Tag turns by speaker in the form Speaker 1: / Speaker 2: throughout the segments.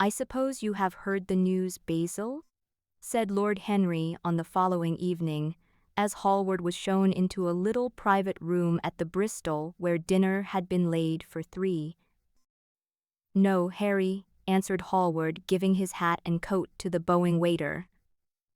Speaker 1: "I suppose you have heard the news, Basil?" said Lord Henry on the following evening, as Hallward was shown into a little private room at the Bristol where dinner had been laid for 3. "No, Harry," answered Hallward, giving his hat and coat to the bowing waiter.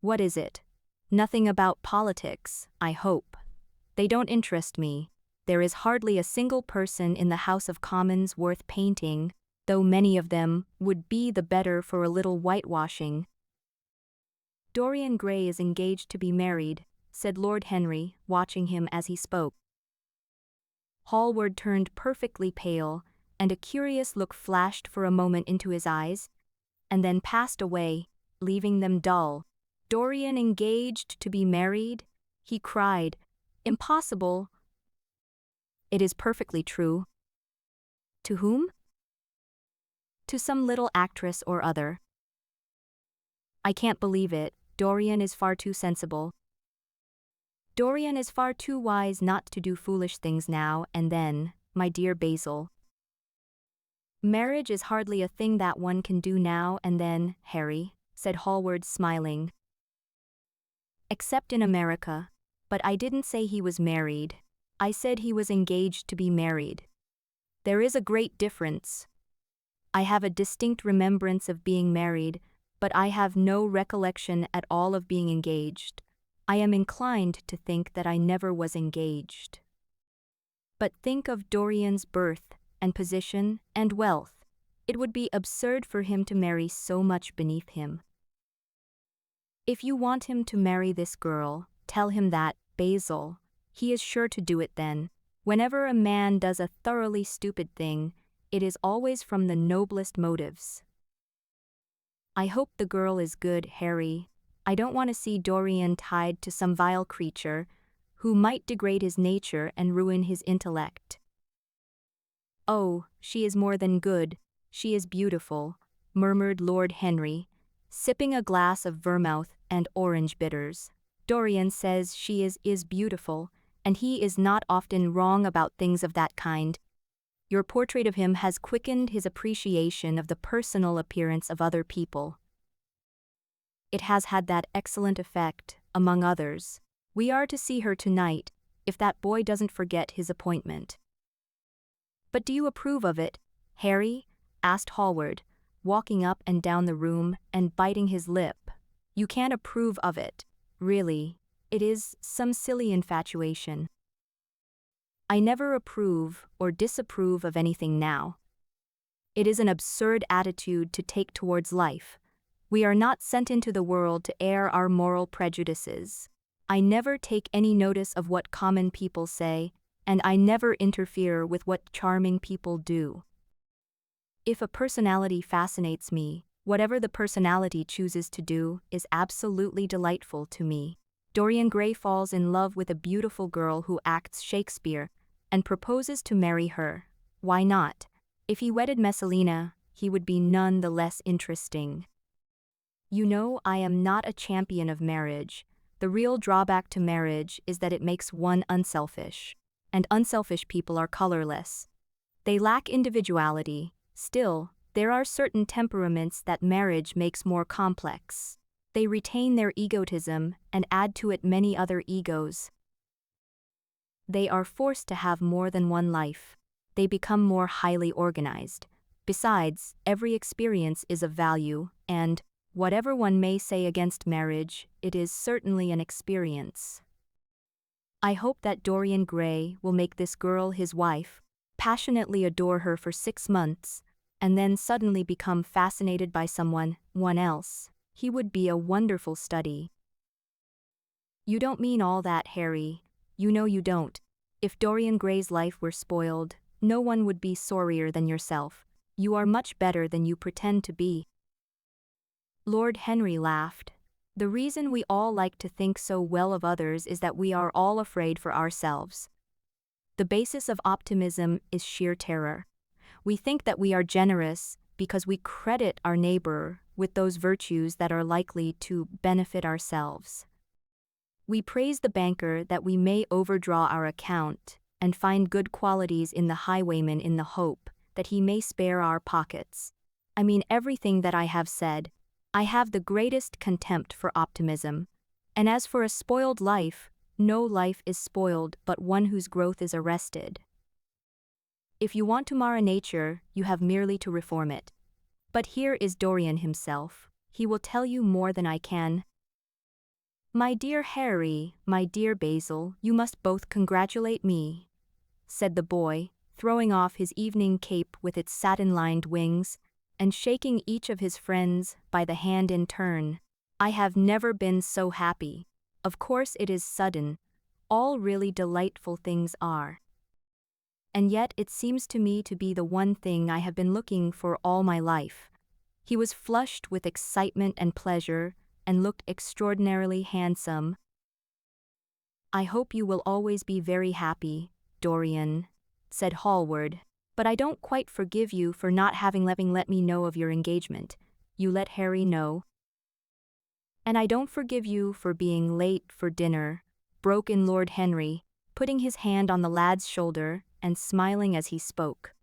Speaker 1: "What is it?" "Nothing about politics, I hope. They don't interest me. There is hardly a single person in the House of Commons worth painting, though many of them would be the better for a little whitewashing." "Dorian Gray is engaged to be married," said Lord Henry, watching him as he spoke. Hallward turned perfectly pale, and a curious look flashed for a moment into his eyes, and then passed away, leaving them dull. "Dorian engaged to be married?" he cried. "Impossible." "It is perfectly true." "To whom?" "To some little actress or other." "I can't believe it. Dorian is far too sensible." "Dorian is far too wise not to do foolish things now and then, my dear Basil." "Marriage is hardly a thing that one can do now and then, Harry," said Hallward, smiling. "Except in America. But I didn't say he was married. I said he was engaged to be married. There is a great difference. I have a distinct remembrance of being married, but I have no recollection at all of being engaged. I am inclined to think that I never was engaged. But think of Dorian's birth and position and wealth. It would be absurd for him to marry so much beneath him. If you want him to marry this girl, tell him that, Basil. He is sure to do it then. Whenever a man does a thoroughly stupid thing, it is always from the noblest motives." "I hope the girl is good, Harry. I don't want to see Dorian tied to some vile creature, who might degrade his nature and ruin his intellect." "Oh, she is more than good, she is beautiful," murmured Lord Henry, sipping a glass of vermouth and orange bitters. "Dorian says she is beautiful, and he is not often wrong about things of that kind. Your portrait of him has quickened his appreciation of the personal appearance of other people. It has had that excellent effect, among others. We are to see her tonight, if that boy doesn't forget his appointment." "But do you approve of it, Harry?" asked Hallward, walking up and down the room and biting his lip. "You can't approve of it, really. It is some silly infatuation." "I never approve or disapprove of anything now. It is an absurd attitude to take towards life. We are not sent into the world to air our moral prejudices. I never take any notice of what common people say, and I never interfere with what charming people do. If a personality fascinates me, whatever the personality chooses to do is absolutely delightful to me. Dorian Gray falls in love with a beautiful girl who acts Shakespeare, and proposes to marry her. Why not? If he wedded Messalina, he would be none the less interesting. You know, I am not a champion of marriage. The real drawback to marriage is that it makes one unselfish. And unselfish people are colorless. They lack individuality. Still, there are certain temperaments that marriage makes more complex. They retain their egotism and add to it many other egos. They are forced to have more than one life. They become more highly organized. Besides, every experience is of value, and, whatever one may say against marriage, it is certainly an experience. I hope that Dorian Gray will make this girl his wife, passionately adore her for 6 months, and then suddenly become fascinated by someone else. He would be a wonderful study." "You don't mean all that, Harry. You know you don't. If Dorian Gray's life were spoiled, no one would be sorrier than yourself. You are much better than you pretend to be." Lord Henry laughed. "The reason we all like to think so well of others is that we are all afraid for ourselves. The basis of optimism is sheer terror. We think that we are generous because we credit our neighbor with those virtues that are likely to benefit ourselves. We praise the banker that we may overdraw our account and find good qualities in the highwayman in the hope that he may spare our pockets. I mean everything that I have said. I have the greatest contempt for optimism. And as for a spoiled life, no life is spoiled but one whose growth is arrested. If you want to mar nature, you have merely to reform it. But here is Dorian himself. He will tell you more than I can. My dear Harry, my dear Basil, you must both congratulate me, said the boy, throwing off his evening cape with its satin-lined wings, and shaking each of his friends by the hand in turn. I have never been so happy. Of course it is sudden. All really delightful things are. And yet it seems to me to be the one thing I have been looking for all my life. He was flushed with excitement and pleasure, and looked extraordinarily handsome. I hope you will always be very happy, Dorian, said Hallward, but I don't quite forgive you for not having let me know of your engagement. You let Harry know. And I don't forgive you for being late for dinner, broke in Lord Henry, putting his hand on the lad's shoulder and smiling as he spoke.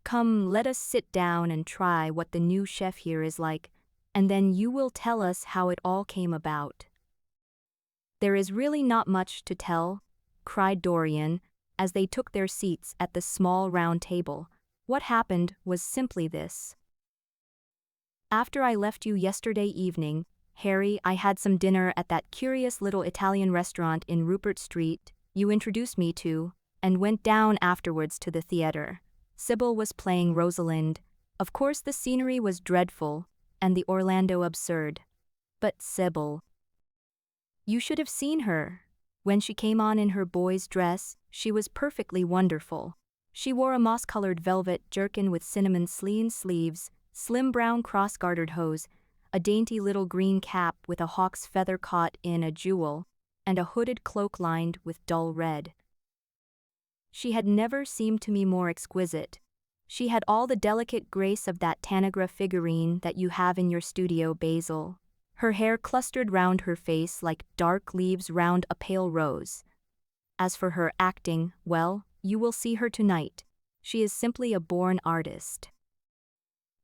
Speaker 1: Come, let us sit down and try what the new chef here is like, and then you will tell us how it all came about. There is really not much to tell, cried Dorian, as they took their seats at the small round table. What happened was simply this. After I left you yesterday evening, Harry, I had some dinner at that curious little Italian restaurant in Rupert Street you introduced me to, and went down afterwards to the theatre. Sybil was playing Rosalind. Of course the scenery was dreadful, and the Orlando absurd. But Sybil. You should have seen her. When she came on in her boy's dress, she was perfectly wonderful. She wore a moss-colored velvet jerkin with cinnamon sleeves, slim brown cross-gartered hose, a dainty little green cap with a hawk's feather caught in a jewel, and a hooded cloak lined with dull red. She had never seemed to me more exquisite. She had all the delicate grace of that Tanagra figurine that you have in your studio, Basil. Her hair clustered round her face like dark leaves round a pale rose. As for her acting, well, you will see her tonight. She is simply a born artist.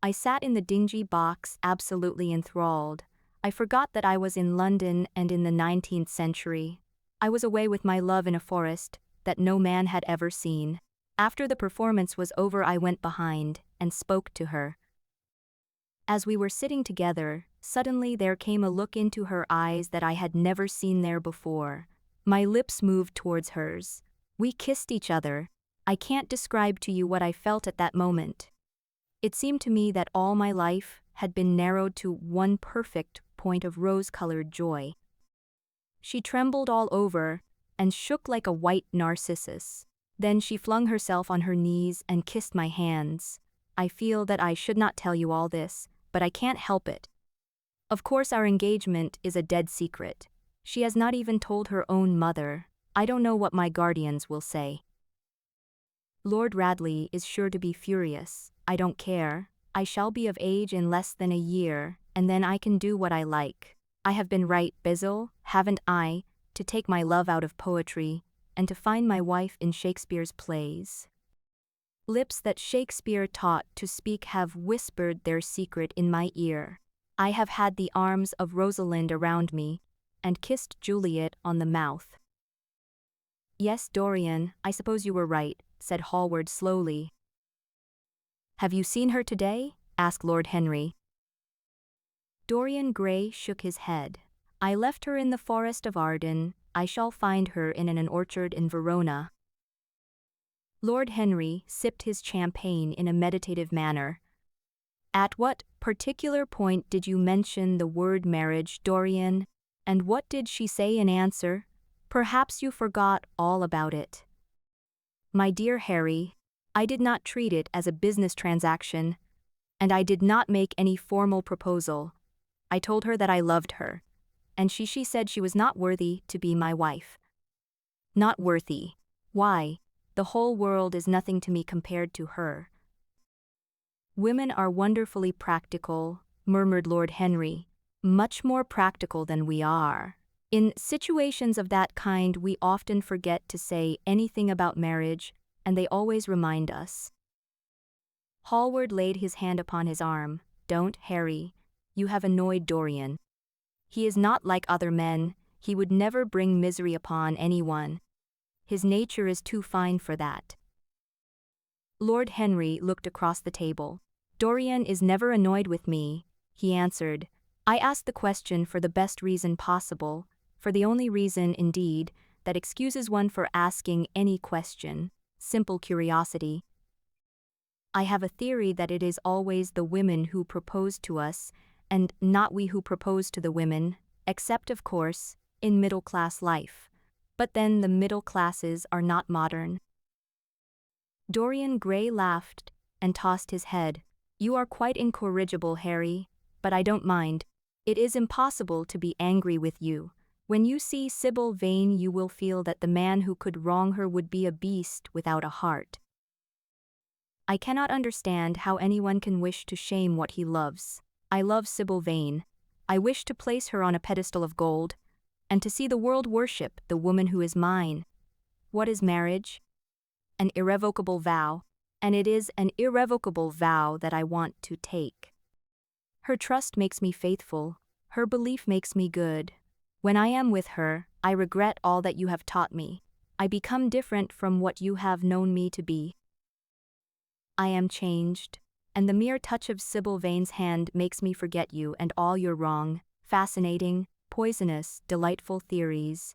Speaker 1: I sat in the dingy box, absolutely enthralled. I forgot that I was in London and in the 19th century. I was away with my love in a forest that no man had ever seen. After the performance was over, I went behind and spoke to her. As we were sitting together, suddenly there came a look into her eyes that I had never seen there before. My lips moved towards hers. We kissed each other. I can't describe to you what I felt at that moment. It seemed to me that all my life had been narrowed to one perfect point of rose-colored joy. She trembled all over and shook like a white narcissus. Then she flung herself on her knees and kissed my hands. I feel that I should not tell you all this, but I can't help it. Of course our engagement is a dead secret. She has not even told her own mother. I don't know what my guardians will say. Lord Radley is sure to be furious. I don't care. I shall be of age in less than a year, and then I can do what I like. I have been right, Basil, haven't I, to take my love out of poetry, and to find my wife in Shakespeare's plays. Lips that Shakespeare taught to speak have whispered their secret in my ear. I have had the arms of Rosalind around me, and kissed Juliet on the mouth. Yes, Dorian, I suppose you were right, said Hallward slowly. Have you seen her today? Asked Lord Henry. Dorian Gray shook his head. I left her in the forest of Arden. I shall find her in an orchard in Verona. Lord Henry sipped his champagne in a meditative manner. At what particular point did you mention the word marriage, Dorian? And what did she say in answer? Perhaps you forgot all about it. My dear Harry, I did not treat it as a business transaction, and I did not make any formal proposal. I told her that I loved her, and she said she was not worthy to be my wife. Not worthy. Why, the whole world is nothing to me compared to her. Women are wonderfully practical, murmured Lord Henry, much more practical than we are. In situations of that kind we often forget to say anything about marriage, and they always remind us. Hallward laid his hand upon his arm. Don't, Harry. You have annoyed Dorian. He is not like other men, he would never bring misery upon anyone. His nature is too fine for that. Lord Henry looked across the table. Dorian is never annoyed with me, he answered. I asked the question for the best reason possible, for the only reason, indeed, that excuses one for asking any question, simple curiosity. I have a theory that it is always the women who propose to us, and not we who propose to the women, except, of course, in middle-class life. But then the middle classes are not modern. Dorian Gray laughed and tossed his head. You are quite incorrigible, Harry, but I don't mind. It is impossible to be angry with you. When you see Sybil Vane you will feel that the man who could wrong her would be a beast without a heart. I cannot understand how anyone can wish to shame what he loves. I love Sybil Vane. I wish to place her on a pedestal of gold, and to see the world worship the woman who is mine. What is marriage? An irrevocable vow, and it is an irrevocable vow that I want to take. Her trust makes me faithful, her belief makes me good. When I am with her, I regret all that you have taught me. I become different from what you have known me to be. I am changed, and the mere touch of Sybil Vane's hand makes me forget you and all your wrong, fascinating, poisonous, delightful theories.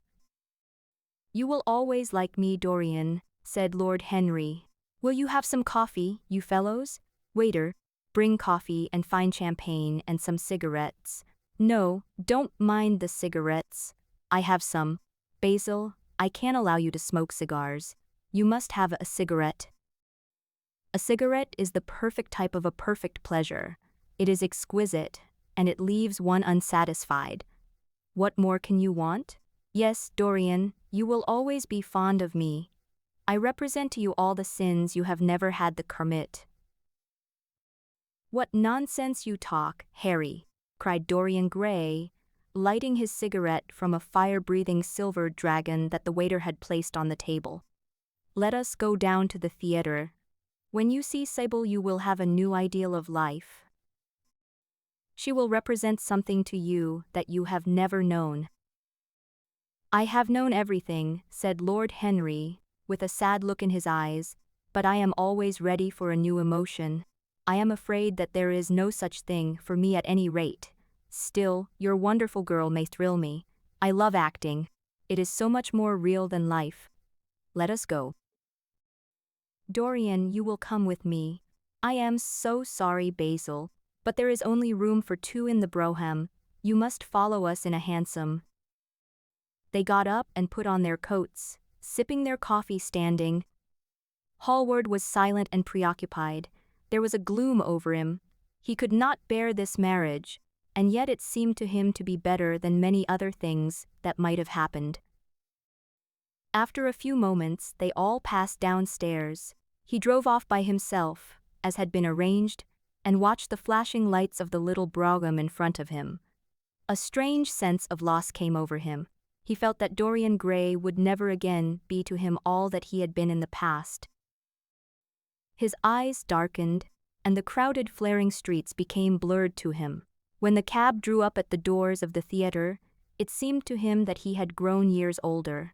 Speaker 1: You will always like me, Dorian, said Lord Henry. Will you have some coffee, you fellows? Waiter, bring coffee and fine champagne and some cigarettes. No, don't mind the cigarettes. I have some. Basil, I can't allow you to smoke cigars. You must have a cigarette. A cigarette is the perfect type of a perfect pleasure. It is exquisite, and it leaves one unsatisfied. What more can you want? Yes, Dorian, you will always be fond of me. I represent to you all the sins you have never had the commit. What nonsense you talk, Harry, cried Dorian Gray, lighting his cigarette from a fire-breathing silver dragon that the waiter had placed on the table. Let us go down to the theatre. When you see Sybil you will have a new ideal of life. She will represent something to you that you have never known. I have known everything, said Lord Henry, with a sad look in his eyes, but I am always ready for a new emotion. I am afraid that there is no such thing for me at any rate. Still, your wonderful girl may thrill me. I love acting. It is so much more real than life. Let us go. Dorian, you will come with me. I am so sorry, Basil, but there is only room for 2 in the brougham. You must follow us in a hansom. They got up and put on their coats, sipping their coffee standing. Hallward was silent and preoccupied. There was a gloom over him. He could not bear this marriage, and yet it seemed to him to be better than many other things that might have happened. After a few moments, they all passed downstairs. He drove off by himself, as had been arranged, and watched the flashing lights of the little brougham in front of him. A strange sense of loss came over him. He felt that Dorian Gray would never again be to him all that he had been in the past. His eyes darkened, and the crowded flaring streets became blurred to him. When the cab drew up at the doors of the theatre, it seemed to him that he had grown years older.